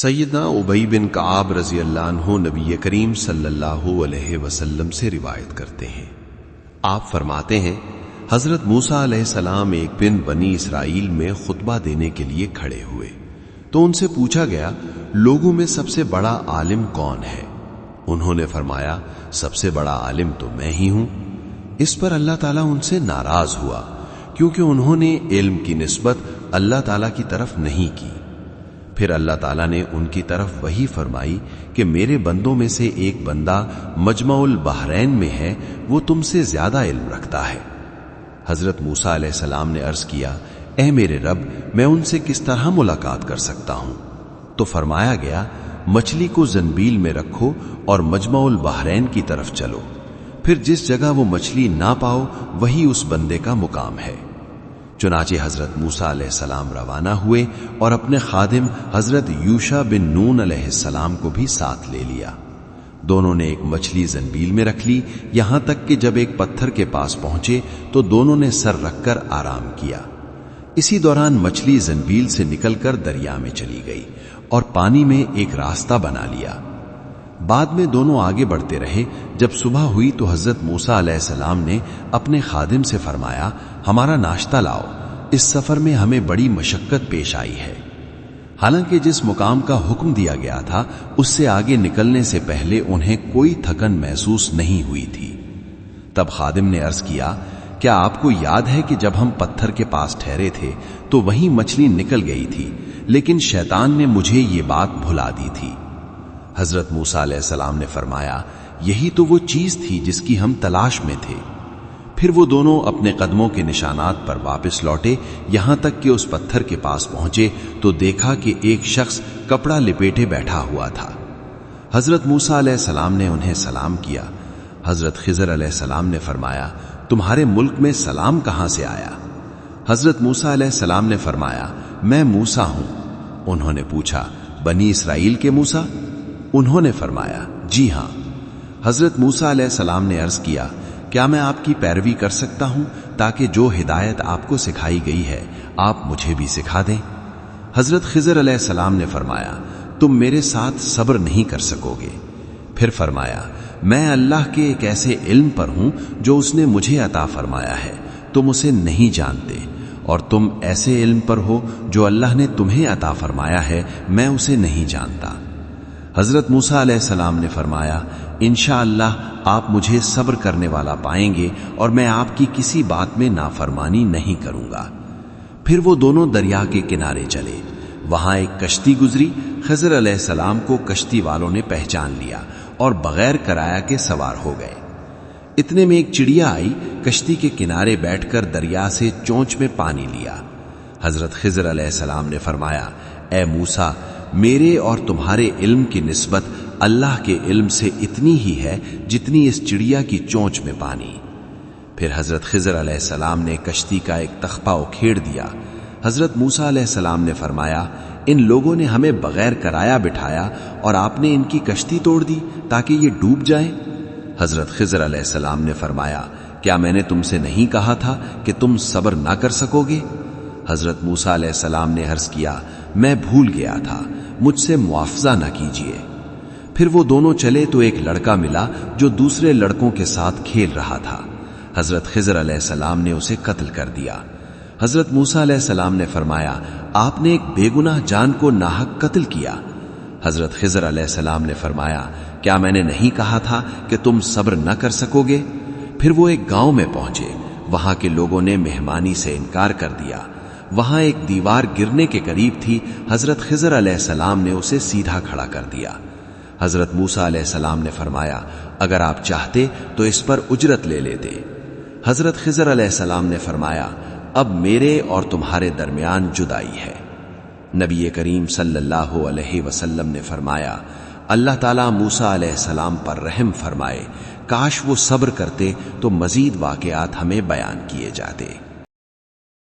سیدنا ابی بن کعب رضی اللہ عنہ نبی کریم صلی اللہ علیہ وسلم سے روایت کرتے ہیں، آپ فرماتے ہیں حضرت موسیٰ علیہ السلام ایک دن بنی اسرائیل میں خطبہ دینے کے لیے کھڑے ہوئے تو ان سے پوچھا گیا لوگوں میں سب سے بڑا عالم کون ہے؟ انہوں نے فرمایا سب سے بڑا عالم تو میں ہی ہوں۔ اس پر اللہ تعالیٰ ان سے ناراض ہوا کیونکہ انہوں نے علم کی نسبت اللہ تعالیٰ کی طرف نہیں کی۔ پھر اللہ تعالیٰ نے ان کی طرف وحی فرمائی کہ میرے بندوں میں سے ایک بندہ مجمع البحرین میں ہے، وہ تم سے زیادہ علم رکھتا ہے۔ حضرت موسیٰ علیہ السلام نے عرض کیا اے میرے رب، میں ان سے کس طرح ملاقات کر سکتا ہوں؟ تو فرمایا گیا مچھلی کو زنبیل میں رکھو اور مجمع البحرین کی طرف چلو، پھر جس جگہ وہ مچھلی نہ پاؤ وہی اس بندے کا مقام ہے۔ چنانچہ حضرت موسیٰ علیہ السلام روانہ ہوئے اور اپنے خادم حضرت یوشع بن نون علیہ السلام کو بھی ساتھ لے لیا۔ دونوں نے ایک مچھلی زنبیل میں رکھ لی، یہاں تک کہ جب ایک پتھر کے پاس پہنچے تو دونوں نے سر رکھ کر آرام کیا۔ اسی دوران مچھلی زنبیل سے نکل کر دریا میں چلی گئی اور پانی میں ایک راستہ بنا لیا۔ بعد میں دونوں آگے بڑھتے رہے۔ جب صبح ہوئی تو حضرت موسیٰ علیہ السلام نے اپنے خادم سے فرمایا ہمارا ناشتہ لاؤ، اس سفر میں ہمیں بڑی مشقت پیش آئی ہے۔ حالانکہ جس مقام کا حکم دیا گیا تھا اس سے آگے نکلنے سے پہلے انہیں کوئی تھکن محسوس نہیں ہوئی تھی۔ تب خادم نے عرض کیا کیا آپ کو یاد ہے کہ جب ہم پتھر کے پاس ٹھہرے تھے تو وہیں مچھلی نکل گئی تھی، لیکن شیطان نے مجھے یہ بات بھلا دی تھی۔ حضرت موسیٰ علیہ السلام نے فرمایا یہی تو وہ چیز تھی جس کی ہم تلاش میں تھے۔ پھر وہ دونوں اپنے قدموں کے نشانات پر واپس لوٹے، یہاں تک کہ اس پتھر کے پاس پہنچے تو دیکھا کہ ایک شخص کپڑا لپیٹے بیٹھا ہوا تھا۔ حضرت موسیٰ علیہ السلام نے انہیں سلام کیا۔ حضرت خضر علیہ السلام نے فرمایا تمہارے ملک میں سلام کہاں سے آیا؟ حضرت موسیٰ علیہ السلام نے فرمایا میں موسیٰ ہوں۔ انہوں نے پوچھا بنی اسرائیل کے موسیٰ؟ انہوں نے فرمایا جی ہاں۔ حضرت موسیٰ علیہ السلام نے عرض کیا کیا میں آپ کی پیروی کر سکتا ہوں تاکہ جو ہدایت آپ کو سکھائی گئی ہے آپ مجھے بھی سکھا دیں؟ حضرت خضر علیہ السلام نے فرمایا تم میرے ساتھ صبر نہیں کر سکو گے۔ پھر فرمایا میں اللہ کے ایک ایسے علم پر ہوں جو اس نے مجھے عطا فرمایا ہے، تم اسے نہیں جانتے، اور تم ایسے علم پر ہو جو اللہ نے تمہیں عطا فرمایا ہے، میں اسے نہیں جانتا۔ حضرت موسیٰ علیہ السلام نے فرمایا انشاءاللہ آپ مجھے صبر کرنے والا پائیں گے اور میں آپ کی کسی بات میں نافرمانی نہیں کروں گا۔ پھر وہ دونوں دریا کے کنارے چلے، وہاں ایک کشتی گزری۔ خضر علیہ السلام کو کشتی والوں نے پہچان لیا اور بغیر کرایہ کے سوار ہو گئے۔ اتنے میں ایک چڑیا آئی، کشتی کے کنارے بیٹھ کر دریا سے چونچ میں پانی لیا۔ حضرت خضر علیہ السلام نے فرمایا اے موسیٰ، میرے اور تمہارے علم کی نسبت اللہ کے علم سے اتنی ہی ہے جتنی اس چڑیا کی چونچ میں پانی۔ پھر حضرت خضر علیہ السلام نے کشتی کا ایک تخپہ اکھیڑ دیا۔ حضرت موسیٰ علیہ السلام نے فرمایا ان لوگوں نے ہمیں بغیر کرایہ بٹھایا اور آپ نے ان کی کشتی توڑ دی تاکہ یہ ڈوب جائیں۔ حضرت خضر علیہ السلام نے فرمایا کیا میں نے تم سے نہیں کہا تھا کہ تم صبر نہ کر سکو گے؟ حضرت موسیٰ علیہ السلام نے عرض کیا میں بھول گیا تھا، مجھ سے معافضہ نہ کیجیے۔ پھر وہ دونوں چلے تو ایک لڑکا ملا جو دوسرے لڑکوں کے ساتھ کھیل رہا تھا۔ حضرت خضر علیہ السلام نے اسے قتل کر دیا۔ حضرت موسیٰ علیہ السلام نے فرمایا آپ نے ایک بے گناہ جان کو ناحق قتل کیا۔ حضرت خضر علیہ السلام نے فرمایا کیا میں نے نہیں کہا تھا کہ تم صبر نہ کر سکو گے؟ پھر وہ ایک گاؤں میں پہنچے، وہاں کے لوگوں نے مہمانی سے انکار کر دیا۔ وہاں ایک دیوار گرنے کے قریب تھی، حضرت خضر علیہ السلام نے اسے سیدھا کھڑا کر دیا۔ حضرت موسیٰ علیہ السلام نے فرمایا اگر آپ چاہتے تو اس پر اجرت لے لیتے۔ حضرت خضر علیہ السلام نے فرمایا اب میرے اور تمہارے درمیان جدائی ہے۔ نبی کریم صلی اللہ علیہ وسلم نے فرمایا اللہ تعالیٰ موسیٰ علیہ السلام پر رحم فرمائے، کاش وہ صبر کرتے تو مزید واقعات ہمیں بیان کیے جاتے۔